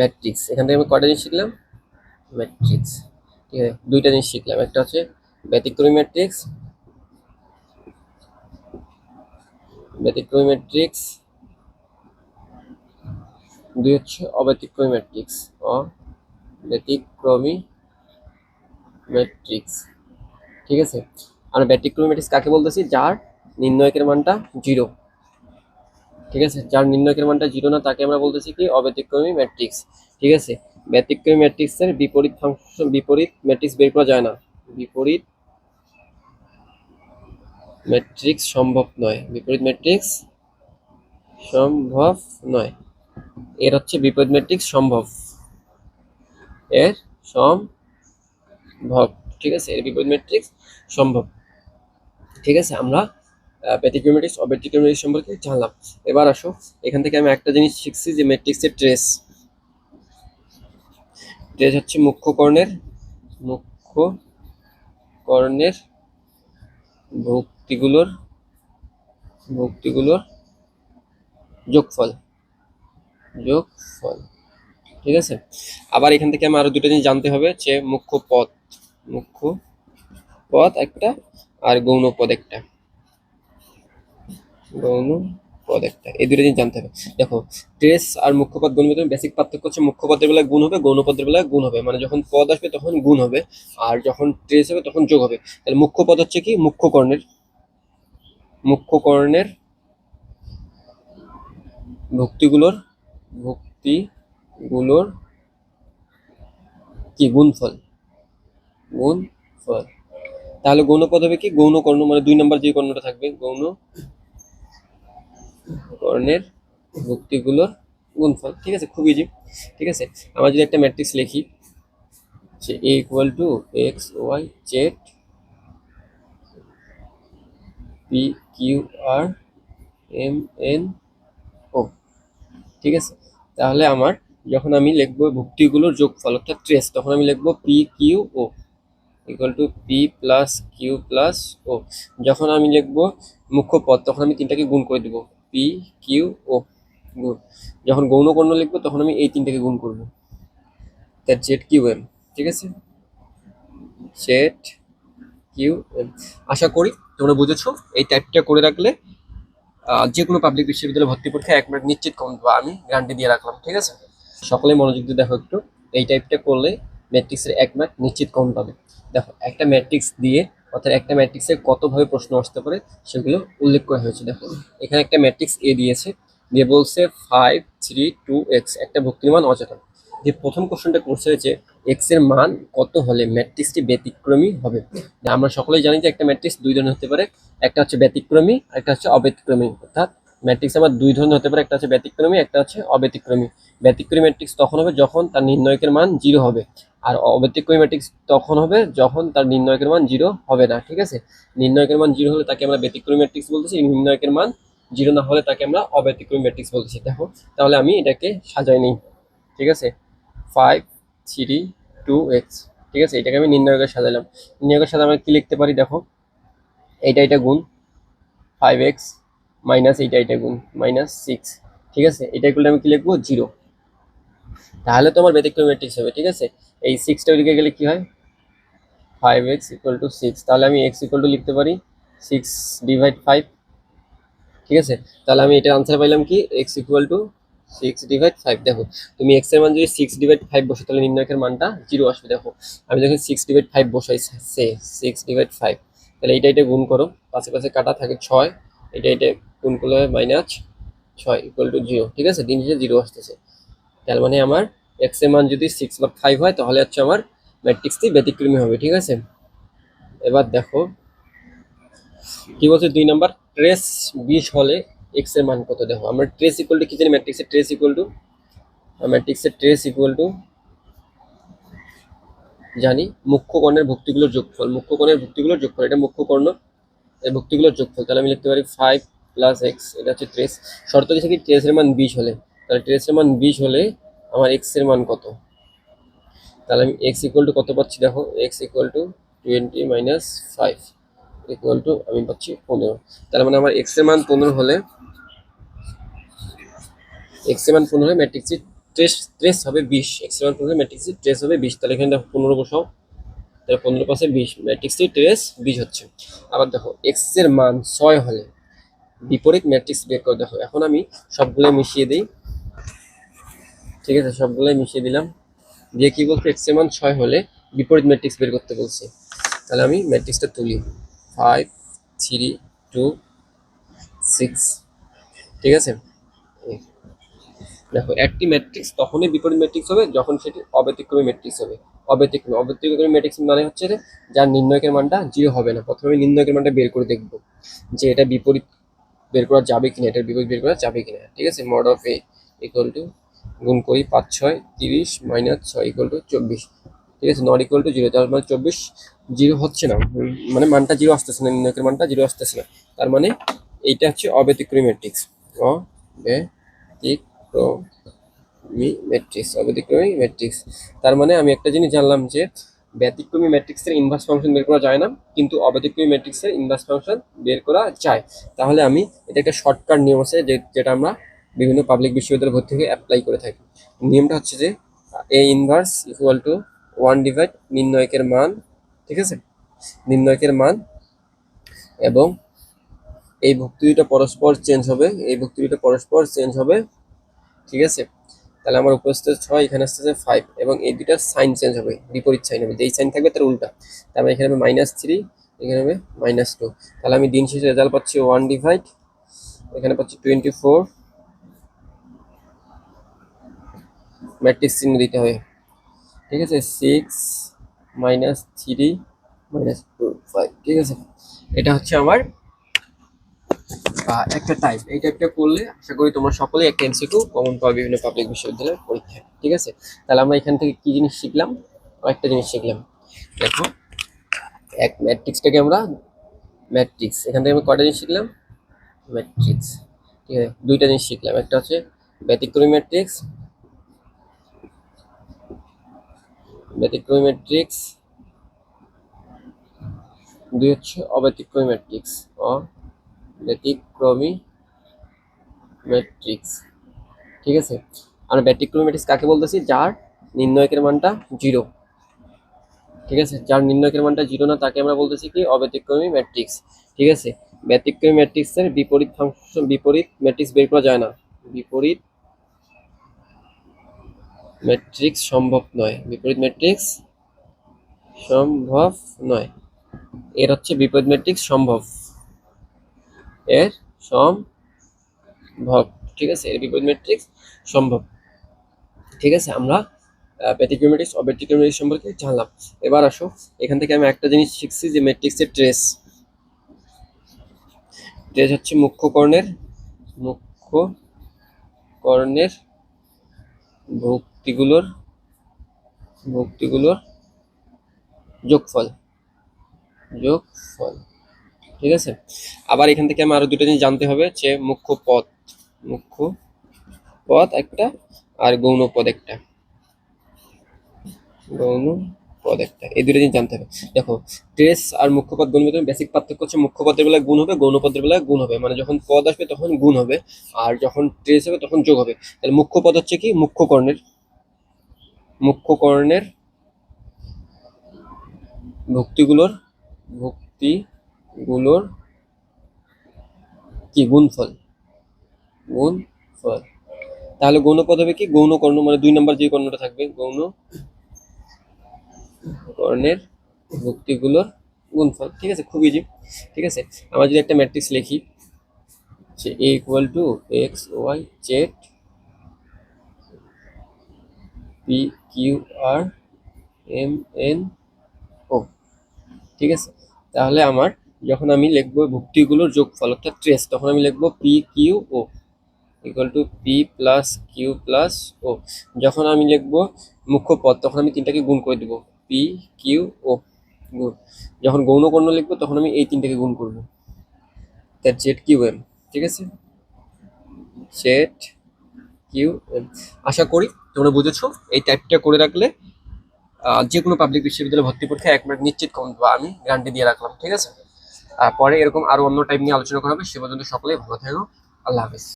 Matrix. এখান থেকে আমি কয়টা জিনিস শিখলাম? ম্যাট্রিক্স। ঠিক আছে, দুইটা জিনিস শিখলাম, একটা হচ্ছে ব্যতিক্রমী ম্যাট্রিক্স, ব্যতিক্রমী ম্যাট্রিক্স, দুই হচ্ছে অব্যতিক্রমী ম্যাট্রিক্স, অব্যতিক্রমী ম্যাট্রিক্স। ঠিক আছে, আমরা ব্যতিক্রমী ম্যাট্রিক্স কাকে বলতেছি? যার নির্ণয়কের মানটা জিরো। ঠিক আছে, যার নির্ণয়কের মানটা জিরো না তাকে আমরা বলতেছি কি? অব্যতিক্রমী ম্যাট্রিক্স। ঠিক আছে, ব্যতিক্রমী ম্যাট্রিক্সের বিপরীত ফাংশন, বিপরীত ম্যাট্রিক্স বের করা যায় না। বিপরীত ম্যাট্রিক্স সম্ভব নয়, বিপরীত ম্যাট্রিক্স সম্ভব নয়। এর হচ্ছে বিপরীত ম্যাট্রিক্স সম্ভব, এর সম্ভব। ঠিক আছে, এর বিপরীত ম্যাট্রিক্স সম্ভব। ঠিক আছে, আমরা ব্যতিক্রমী ম্যাট্রিক্স অব্যতিক্রমী ম্যাট্রিক্স সম্পর্কে জানলাম। এবার আসো, এখান থেকে আমি একটা জিনিস শিখছি যে ম্যাট্রিক্সের ট্রেস। ট্রেস হচ্ছে মুখ্য কর্ণের, মুখ্য কর্ণের ভুক্তিগুলোর, ভুক্তিগুলোর যোগফল, যোগফল। ঠিক আছে, আবার এখান থেকে আমি আরো দুটো জিনিস জানতে হবে, যে মুখ্য পদ, মুখ্য পদ একটা আর গৌণ পদ একটা, গৌণ পদ একটা, এই দুটো জিনিস জানতে হবে। দেখো, ট্রেস আর মুখ্য পদ গুণ ভিতরে বেসিক পার্থক্য হচ্ছে মুখ্য পদের বেলায় গুণ হবে, গৌণ পদের বেলায় গুণ হবে। মানে যখন পদ আসবে তখন গুণ হবে, আর যখন ট্রেস হবে তখন যোগ হবে। তাহলে মুখ্য পদ হচ্ছে কি? মুখ্য কর্ণের, মুখ্য কর্ণের ভুক্তিগুলোর, ভুক্তিগুলোর কি? গুণফল, গুণফল। তাহলে গৌণ পদ হবে কি? গৌণ কর্ণ, মানে 2 নম্বর যে কর্ণটা থাকবে, গৌণ কর্ণের ভুক্তিগুলোর গুণফল। ঠিক আছে, খুব ইজি। ঠিক আছে, আমরা যদি একটা ম্যাট্রিক্স লিখি যে a equal to X Y Z P Q R M N O. ঠিক আছে, তাহলে আমার যখন আমি লিখবো ভুক্তিগুলোর যোগফল অর্থাৎ ট্রেস, তখন আমি লিখবো P Q O equal to P plus Q plus O. যখন আমি লিখবো মুখ্য পদ, তখন আমি তিনটাকে গুণ করে দিব, পি কিউ ও গুণ। যখন গৌণ কর্ণ লিখবো তখন আমি এই তিনটাকে গুণ করবো, দ্যাট জেড কিউ এম। ঠিক আছে, জেড কিউ এম। আশা করি তোমরা বুঝেছো। এই টাইপটা করে রাখলে যে কোনো পাবলিক বিশ্ববিদ্যালয়ে ভর্তি পরীক্ষা 1 মার্ক নিশ্চিত কম দেবো, আমি গ্যারান্টি দিয়ে রাখলাম। ঠিক আছে, সকলে মনোযোগ দিয়ে দেখো একটু। এই টাইপটা করলে ম্যাট্রিক্সের 1 মার্ক নিশ্চিত কম পাবে। দেখো, একটা ম্যাট্রিক্স দিয়ে অর্থাৎ একটা ম্যাট্রিক্সের কতভাবে প্রশ্ন আসতে পারে সেগুলো উল্লেখ করা হয়েছে। দেখো, এখানে একটা ম্যাট্রিক্স এ দিয়েছে, দিয়ে বলছে 5 3 2 এক্স, একটা ভুক্তির মান অজানা। যে প্রথম কোশ্চেনটা করছে যে এক্স এর মান কত হলে ম্যাট্রিক্সটি ব্যতিক্রমী হবে। আমরা সকলেই জানি যে একটা ম্যাট্রিক্স দুই ধরনের হতে পারে, একটা হচ্ছে ব্যতিক্রমী, একটা হচ্ছে অব্যতিক্রমী। অর্থাৎ ম্যাট্রিক্স আমার দুই ধরনের হতে পারে, একটা হচ্ছে ব্যতিক্রমী, একটা হচ্ছে অব্যতিক্রমী। ব্যতিক্রমী ম্যাট্রিক্স তখন হবে যখন তার নির্ণয়কের মান জিরো হবে, আর অব্যতিক্রমী ম্যাট্রিক্স তখন হবে যখন তার নির্ণয়কের মান জিরো হবে না। ঠিক আছে, নির্ণয়কের মান জিরো হলে তাকে আমরা ব্যতিক্রমী ম্যাট্রিক্স বলতেছি, নির্ণয়কের মান জিরো না হলে তাকে আমরা অব্যতিক্রমী ম্যাট্রিক্স বলতেছি। দেখো, তাহলে আমি এটাকে সাজাই নিই। ঠিক আছে, 5 3 2 এক্স। ঠিক আছে, এটাকে আমি নির্ণয়কের সাজাইলাম। নির্ণয়কের সাথে আমরা কি লিখতে পারি? দেখো, এটা গুণ 5x মাইনাস এটা গুণ -6। ঠিক আছে, এটা করলে আমি কি লিখবো? 0। তাহলে তো আমার ব্যতিক্রমী ম্যাট্রিক্স হবে। ঠিক আছে, এই 6টা ওইদিকে গেলে কি হয়? 5x equal to 6। তাহলে আমি x ইকুয়াল টু লিখতে পারি 6 ডিভাইড 5। ঠিক আছে, তাহলে আমি এটার আনসার পাইলাম কি? x equal to 6 divide 5। দেখো, তুমি x এর মান যদি 6 ডিভাইড 5 বসো তাহলে নির্ণয়কের মানটা 0 আসবে। দেখো, আমি যখন 6 ডিভাইড 5 বসাই, সে 6 ডিভাইড 5, তাহলে এটা গুণ করো, পাশে পাশে কাটা থাকে 6, এটা গুণ করলে হয় -6 ইকুয়াল টু 0। ঠিক আছে, দিন শেষে 0 আসতেছে। তার মানে আমার x এর মান যদি 6 বা 5 হয় তাহলে হচ্ছে আমার ম্যাট্রিক্সটি ব্যতিক্রমী হবে। ঠিক আছে, এবার দেখো কি বলছে 2 নাম্বার, ট্রেস 20 হলে x এর মান কত। দেখো, আমরা ট্রেস ইকুয়াল টু কি জানি? ম্যাট্রিক্সের ট্রেস ইকুয়াল টু, জানি মুখ্য কর্ণের ভুক্তিগুলোর যোগফল, মুখ্য কর্ণের ভুক্তিগুলোর যোগফল, এটা মুখ্য কর্ণ এই ভুক্তিগুলোর যোগফল। তাহলে আমি লিখতে পারি 5 প্লাস এক্স, এটা হচ্ছে ট্রেস। শর্ত দিচ্ছে কি? ট্রেসের মান 20 হলে। তাহলে ট্রেসের মান 20 হলে আমার এক্স এর মান কত? তাহলে আমি এক্স ইকুয়াল টু কত পাচ্ছি? দেখো, x equal to 20 minus 5 equal to আমি পাচ্ছি 15। তার মানে আমার এক্স এর মান 15 হলে, ম্যাট্রিক্সটি ট্রেস হবে 20, এক্স-এর মান ম্যাট্রিক্সের ট্রেস হবে 20, তাহলে এখানে দেখো 15 বসাও, তাহলে 15 পাশে 20, ম্যাট্রিক্সের ট্রেস 20 হচ্ছে। আবার দেখো এক্স এর মান 6 হলে বিপরীত ম্যাট্রিক্স বের করে। দেখো এখন আমি সবগুলো মিশিয়ে দিই, ঠিক আছে, সবগুলোই মিশিয়ে দিলাম, দিয়ে কি বলছে, এক্স এর মান 6 হলে বিপরীত ম্যাট্রিক্স বের করতে বলছে। তাহলে আমি ম্যাট্রিক্সটা তুলি, 5 3 2 6, ঠিক আছে। দেখো একটি ম্যাট্রিক্স তখনই বিপরীত ম্যাট্রিক্স হবে যখন সেটি অব্যতিক্রমী ম্যাট্রিক্স হবে। অব্যতিক্রমী ম্যাট্রিক্স মানে হচ্ছে যে যার নির্ণয়কের মানটা 0 হবে না। প্রথমে আমি নির্ণয়কের মানটা বের করে দেখব যে এটা বিপরীত বের করা যাবে কিনা, এটার বিপরীত বের করা যাবে কিনা, ঠিক আছে। Mod of A equal to, গুণ করি 5 6 30 মাইনাস 6 ইকুয়াল টু 24, ঠিক আছে। নট ইকুয়াল টু 0, তার মানে 24 0 হচ্ছে না, মানে মানটা 0 আসতেছে না, নির্ণয়কের মানটা 0 আসতেছে না। তার মানে এইটা হচ্ছে অব্যতিক্রমী ম্যাট্রিক্স, অব্যতিক্রমী ম্যাট্রিক্স। তার মানে আমি একটা জিনিস জানলাম যে ব্যতিক্রমী ম্যাট্রিক্সের ইনভার্স ফাংশন বের করা যায় না, কিন্তু অব্যতিক্রমী ম্যাট্রিক্সের ইনভার্স ফাংশন বের করা যায়। তাহলে আমি এটা একটা শর্টকাট নিয়ম আছে যেটা আমরা বিভিন্ন পাবলিক বিশ্ববিদ্যালয় ভর্তি থেকে অ্যাপ্লাই করে থাকি। নিয়মটা হচ্ছে যে A inverse equal to 1 divide নির্ণয়কের মান, ঠিক আছে, নির্ণয়কের মান, এবং এই ভুক্তি দুটো পরস্পর চেঞ্জ হবে, এই ভুক্তি দুটো পরস্পর চেঞ্জ হবে, ঠিক আছে। তাহলে আমার উপরে আসছে 6, এখানে আসতেছে 5, এবং এই দুইটার সাইন চেঞ্জ হবে, বিপরীত সাইন হবে, যেই সাইন থাকবে তার উল্টা। তার মানে এখানে হবে -3, এখানে হবে -2। তাহলে আমি দিন শেষে রেজাল্ট পাচ্ছি 1 ডিভাইড, এখানে পাচ্ছি 24, ম্যাট্রিক্স চিহ্ন দিতে হবে, ঠিক আছে, 6 -3 -2 5, ঠিক আছে। এটা হচ্ছে আমার একটা টাইপ। এই টাইপটা করলে আশা করি তোমরা সকলেই একটা এমসিকিউ কমন পাবে বিভিন্ন পাবলিক বিশ্ববিদ্যালয়ের পরীক্ষায়, ঠিক আছে। তাহলে আমরা এখান থেকে কি জিনিস শিখলাম, কয়েকটা জিনিস শিখলাম। দেখো এক ম্যাট্রিক্সটাকে আমরা ম্যাট্রিক্স, এখান থেকে আমরা কয়টা জিনিস শিখলাম, ম্যাট্রিক্স, ঠিক আছে। দুইটা জিনিস শিখলাম, একটা হচ্ছে ব্যতিক্রমী ম্যাট্রিক্স, ব্যতিক্রমী ম্যাট্রিক্স, দুই হচ্ছে অব্যতিক্রমী ম্যাট্রিক্স, অব্যতিক্রমী ম্যাট্রিক্স, ঠিক আছে। আমরা ব্যতিক্রমী ম্যাট্রিক্স কাকে বলতেছি, যার নির্ণয়কের মানটা 0, ঠিক আছে, যার নির্ণয়কের মানটা 0 না তাকে আমরা বলতেছি কি, অব্যতিক্রমী ম্যাট্রিক্স, ঠিক আছে। ব্যতিক্রমী ম্যাট্রিক্সের বিপরীত ফাংশন, বিপরীত ম্যাট্রিক্স বের করা যায় না, বিপরীত ম্যাট্রিক্স সম্ভব নয়, বিপরীত ম্যাট্রিক্স সম্ভব নয়। এর হচ্ছে বিপরীত ম্যাট্রিক্স সম্ভব, এর সম্ভব, ঠিক আছে, এর বিপরীত ম্যাট্রিক্স সম্ভব, ঠিক আছে। আমরা ব্যতিক্রমী ম্যাট্রিক্স, অব্যতিক্রমী ম্যাট্রিক্স সম্পর্কে জানলাম। এবার আসো, এখান থেকে আমি একটা জিনিস শিখছি যে ম্যাট্রিক্সের ট্রেস, ট্রেস হচ্ছে মুখ্য কর্ণের ভুক্তিগুলোর যোগফল, ঠিক আছে। আবার এখান থেকে আমার আরো দুটো জিনিস জানতে হবে, যে মুখ্য পদ একটা, আর গৌণ পদ একটা, এই দুটো জিনিস জানতে হবে। দেখো ট্রেস আর মুখ্য পদ গুণ ভিতরে বেসিক পার্থক্য হচ্ছে, মুখ্য পদের বেলায় গুণ হবে, গৌণ পদের বেলায় গুণ হবে, মানে যখন পদ আসবে তখন গুণ হবে, আর যখন ট্রেস হবে তখন যোগ হবে। তাহলে মুখ্য পদ হচ্ছে কি, মুখ্য কর্ণের ভুক্তিগুলোর কি গুণফল, তাহলে গৌণ পদ হবে কি, গৌণ কর্ণ, মানে 2 নম্বর যে কর্ণটা থাকবে, গৌণ কর্ণের ভুক্তিগুলোর গুণফল, ঠিক আছে, খুব ইজি, ঠিক আছে। আমরা যদি একটা ম্যাট্রিক্স লিখি যে a equal to X Y Z P Q R M N O, ঠিক আছে। তাহলে আমার যখন আমি লিখবো ভুক্তিগুলোর যোগফল অর্থাৎ ট্রেস, তখন আমি লিখবো P Q O equal to P plus Q plus O. যখন আমি লিখবো মুখ্য পদ, তখন আমি তিনটাকে গুণ করে দিব, পি কিউ ও গুণ। যখন গৌণ কর্ণ লিখবো তখন আমি এই তিনটাকে গুণ করবো, তার জেড কিউ এম, ঠিক আছে, জেড কিউ এম। আশা করি তোমরা বুঝেছো। এই টাইপটা করে রাখলে যে কোনো পাবলিক বিশ্ববিদ্যালয়ে ভর্তি পরীক্ষায় 1 মিনিট নিশ্চিত কমন পাবা, আমি গ্যারান্টি দিয়ে রাখলাম, ঠিক আছে। পরে এরকম আরো অন্য টাইপ নিয়ে আলোচনা করা হবে। সে পর্যন্ত সকলেই ভালো থাকো, আল্লাহ হাফেজ।